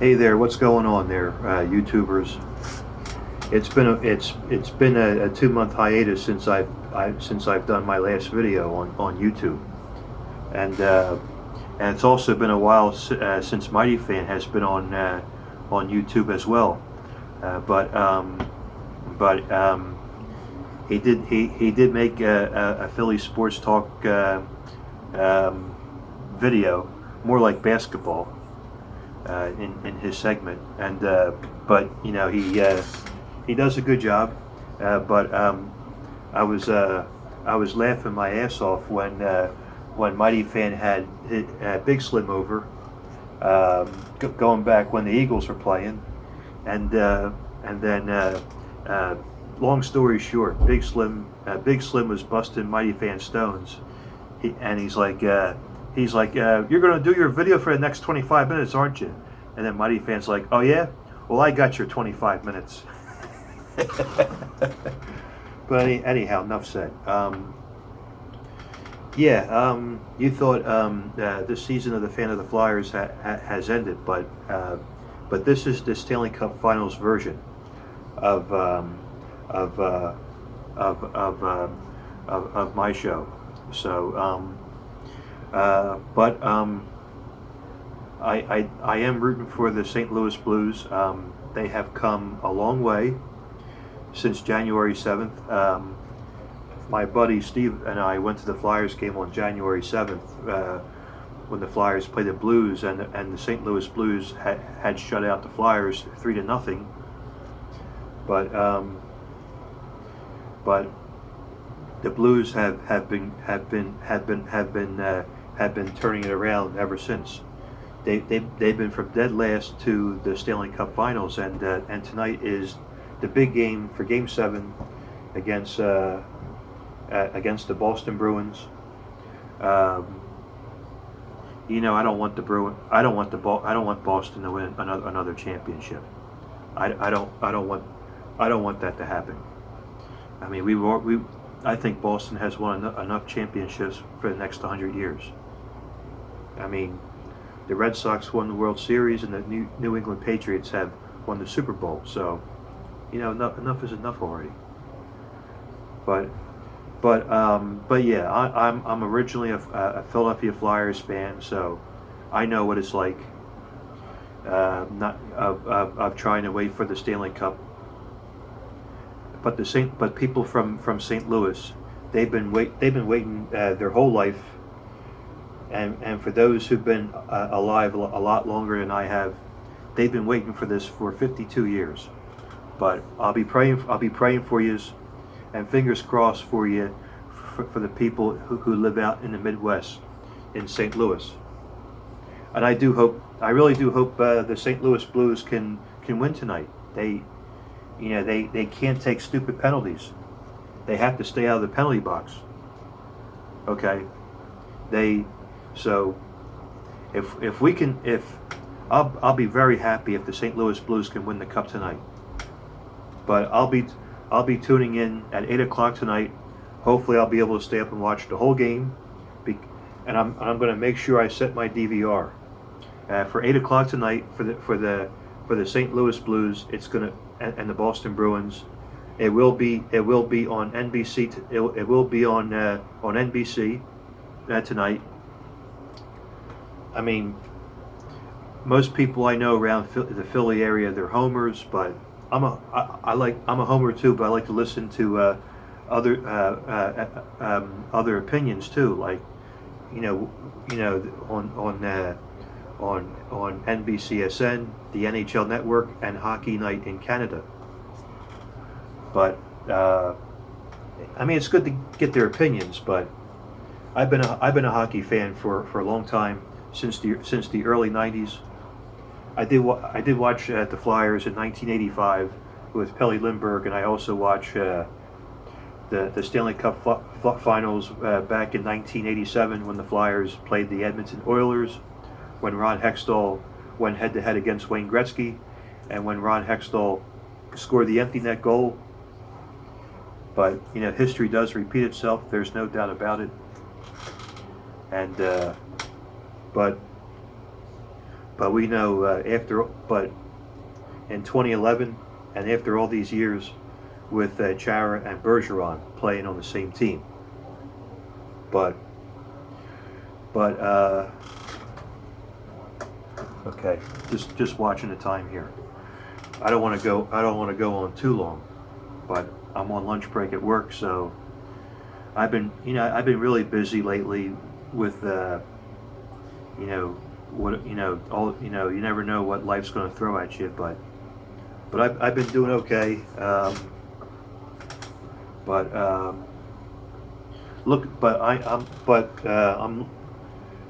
Hey there, what's going on there, YouTubers? It's been a 2 month hiatus since I've done my last video on YouTube, and and it's also been a while since Mighty Fan has been on YouTube as well. But he did make a Philly sports talk video, more like basketball, in his segment, and but he does a good job. But I was laughing my ass off when Mighty Fan had Big Slim over, going back when the Eagles were playing, and then long story short, Big Slim was busting Mighty Fan stones, and he's like. You're going to do your video for the next 25 minutes, aren't you? And then Mighty Fan's like, oh yeah? Well, I got your 25 minutes. But anyhow, enough said. You thought this season of the Fan of the Flyers has ended, but this is the Stanley Cup Finals version of my show. So. I am rooting for the St. Louis Blues. They have come a long way since January 7th. My buddy Steve and I went to the Flyers game on January 7th when the Flyers played the Blues, and the St. Louis Blues had shut out the Flyers 3-0. But the Blues have been turning it around ever since. They've been from dead last to the Stanley Cup Finals, and tonight is the big game for Game 7 against the Boston Bruins. I don't want Boston to win another championship. I don't want that to happen. I mean, I think Boston has won enough championships for the next 100 years. I mean, the Red Sox won the World Series, and the New England Patriots have won the Super Bowl. So, enough is enough already. But yeah, I'm originally a Philadelphia Flyers fan, so I know what it's like. Not of trying to wait for the Stanley Cup. But people from St. Louis, they've been waiting their whole life, and for those who've been alive a lot longer than I have, they've been waiting for this for 52 years. But I'll be praying for you, and fingers crossed for you, for the people who live out in the Midwest, in St. Louis. And I really do hope the St. Louis Blues can win tonight. They can't take stupid penalties. They have to stay out of the penalty box. Okay? So if we can, I'll be very happy if the St. Louis Blues can win the Cup tonight. But I'll be tuning in at 8 o'clock tonight. Hopefully I'll be able to stay up and watch the whole game. And I'm going to make sure I set my DVR for 8 o'clock tonight for the St. Louis Blues. It's gonna and the Boston Bruins. It will be on NBC. It will be on NBC tonight. I mean, most people I know around the Philly area, they're homers, but I'm a homer too. But I like to listen to other opinions too, like on NBCSN, the NHL Network, and Hockey Night in Canada. But it's good to get their opinions. But I've been a hockey fan for a long time, since the early '90s. I did watch the Flyers in 1985 with Pelle Lindbergh, and I also watched the Stanley Cup Finals back in 1987 when the Flyers played the Edmonton Oilers, when Ron Hextall went head-to-head against Wayne Gretzky, and when Ron Hextall scored the empty net goal. But history does repeat itself. There's no doubt about it. And but But we know but in 2011, and after all these years with Chara and Bergeron playing on the same team, but okay, just watching the time here. I don't want to go on too long, but I'm on lunch break at work, so I've been really busy lately with you never know what life's going to throw at you, but I've been doing okay. I'm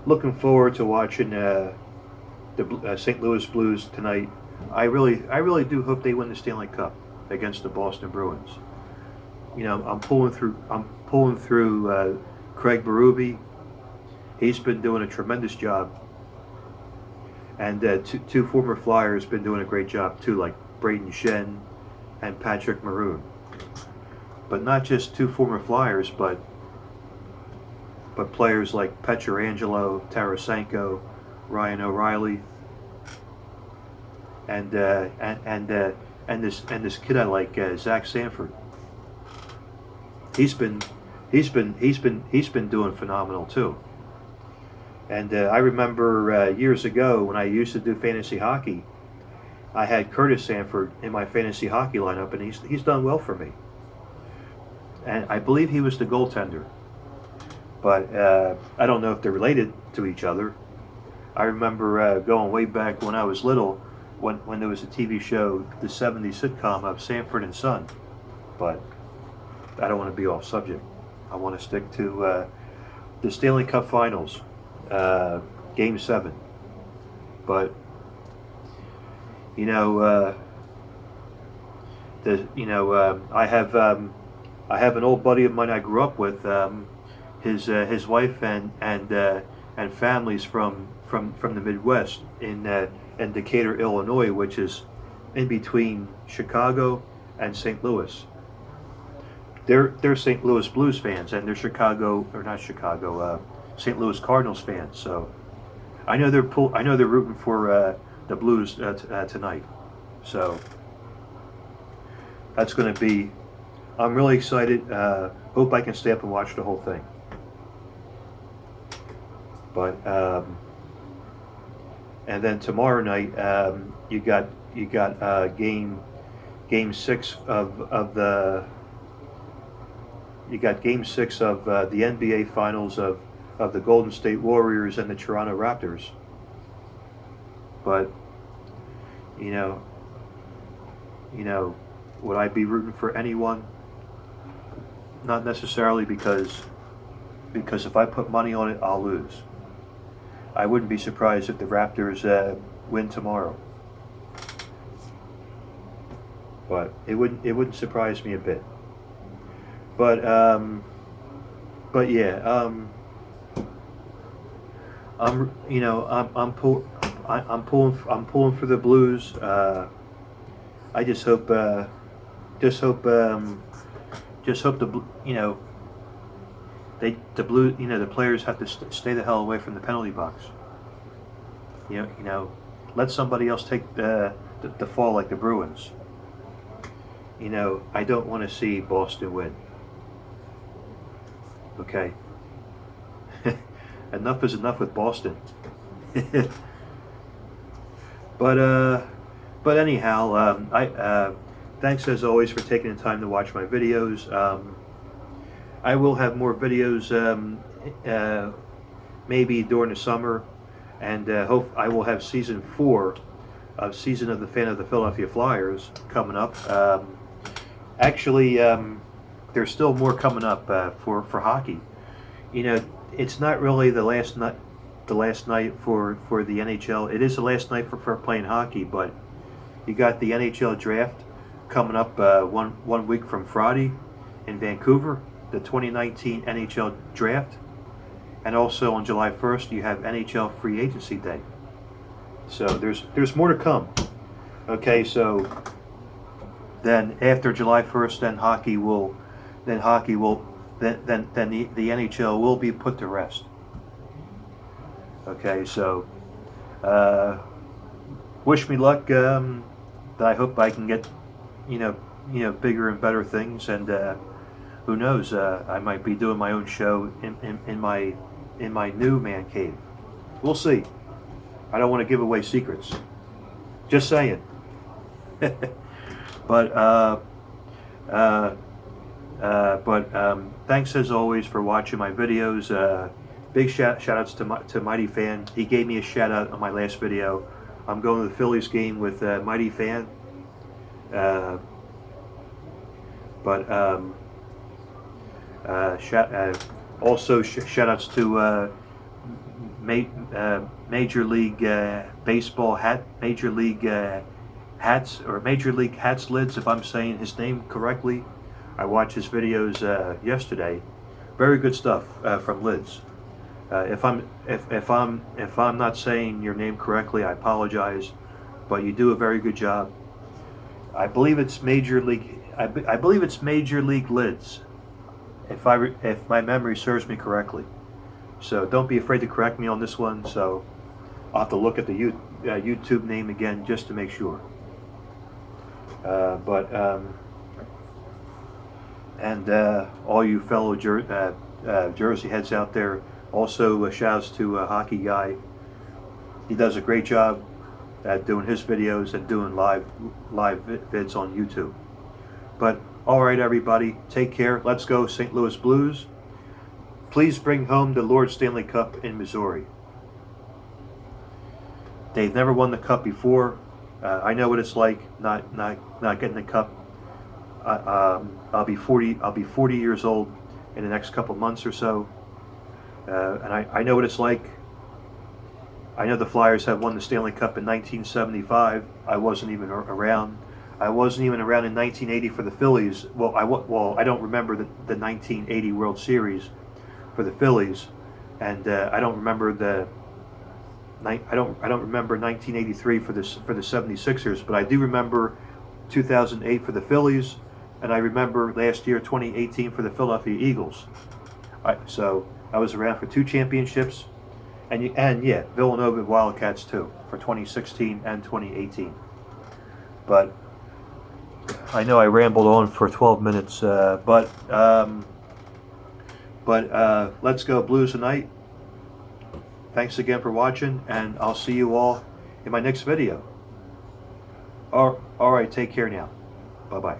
looking forward to watching the St. Louis Blues tonight. I really do hope they win the Stanley Cup against the Boston Bruins. I'm pulling through Craig Berube. He's been doing a tremendous job, and two former Flyers been doing a great job too, like Braden Shen and Patrick Maroon. But not just two former Flyers, but players like Pietrangelo, Tarasenko, Ryan O'Reilly, and this kid I like, Zach Sanford. He's been doing phenomenal too. And I remember years ago when I used to do fantasy hockey, I had Curtis Sanford in my fantasy hockey lineup, and he's done well for me. And I believe he was the goaltender, but I don't know if they're related to each other. I remember going way back when I was little, when there was a TV show, the '70s sitcom of Sanford and Son. But I don't want to be off subject. I want to stick to the Stanley Cup Finals, Game 7. But I have an old buddy of mine I grew up with. His wife and families from the Midwest in Decatur, Illinois, which is in between Chicago and St. Louis. They're St. Louis Blues fans, and they're St. Louis Cardinals fans. So I know they're rooting for the Blues tonight. So that's going to be. I'm really excited. Hope I can stay up and watch the whole thing. But and then tomorrow night, you got game 6 of the. You got Game 6 of the NBA Finals of the Golden State Warriors and the Toronto Raptors. But would I be rooting for anyone? Not necessarily, because if I put money on it, I'll lose. I wouldn't be surprised if the Raptors win tomorrow. But it wouldn't surprise me a bit. But yeah, I'm pulling for the Blues. I just hope the Blue, the players have to stay the hell away from the penalty box. Let somebody else take the fall, like the Bruins. I don't want to see Boston win. Okay. Enough is enough with Boston. But anyhow, thanks as always for taking the time to watch my videos. I will have more videos maybe during the summer, and hope I will have season 4 of Season of the Fan of the Philadelphia Flyers coming up. Actually, there's still more coming up for hockey. It's not really the last night for the NHL. It is the last night for playing hockey, but you got the NHL draft coming up one week from Friday in Vancouver, the 2019 NHL draft, and also on July 1st you have NHL Free Agency Day. So there's more to come. Okay, so then after July 1st, then the NHL will be put to rest. Okay, so wish me luck. I hope I can get, bigger and better things, and who knows? I might be doing my own show in my new man cave. We'll see. I don't want to give away secrets. Just saying. But thanks as always for watching my videos. Big shout outs to Mighty Fan. He gave me a shout out on my last video. I'm going to the Phillies game with Mighty Fan. Also shout outs to Major League Baseball Major League Hats, or Major League Hats Lids, if I'm saying his name correctly. I watched his videos yesterday. Very good stuff from Lids. If I'm not saying your name correctly, I apologize, but you do a very good job. I believe it's Major League. I believe it's Major League Lids, if my memory serves me correctly. So don't be afraid to correct me on this one. So I'll have to look at the YouTube name again just to make sure. All you fellow Jersey heads out there, also shouts to Hockey Guy. He does a great job at doing his videos and doing live vids on YouTube. But all right, everybody, take care. Let's go, St. Louis Blues. Please bring home the Lord Stanley Cup in Missouri. They've never won the cup before. I know what it's like not getting the cup. I'll be 40 years old in the next couple months or so, and I know what it's like. I know the Flyers have won the Stanley Cup in 1975. I wasn't even around. I wasn't even around in 1980 for the Phillies. Well, I don't remember the 1980 World Series for the Phillies, and I don't remember I don't remember 1983 for the 76ers, but I do remember 2008 for the Phillies, and I remember last year 2018 for the Philadelphia Eagles. So I was around for 2 championships, and yeah, Villanova Wildcats too for 2016 and 2018. But I know I rambled on for 12 minutes, but let's go Blues tonight. Thanks again for watching, and I'll see you all in my next video. All right, take care now. Bye-bye.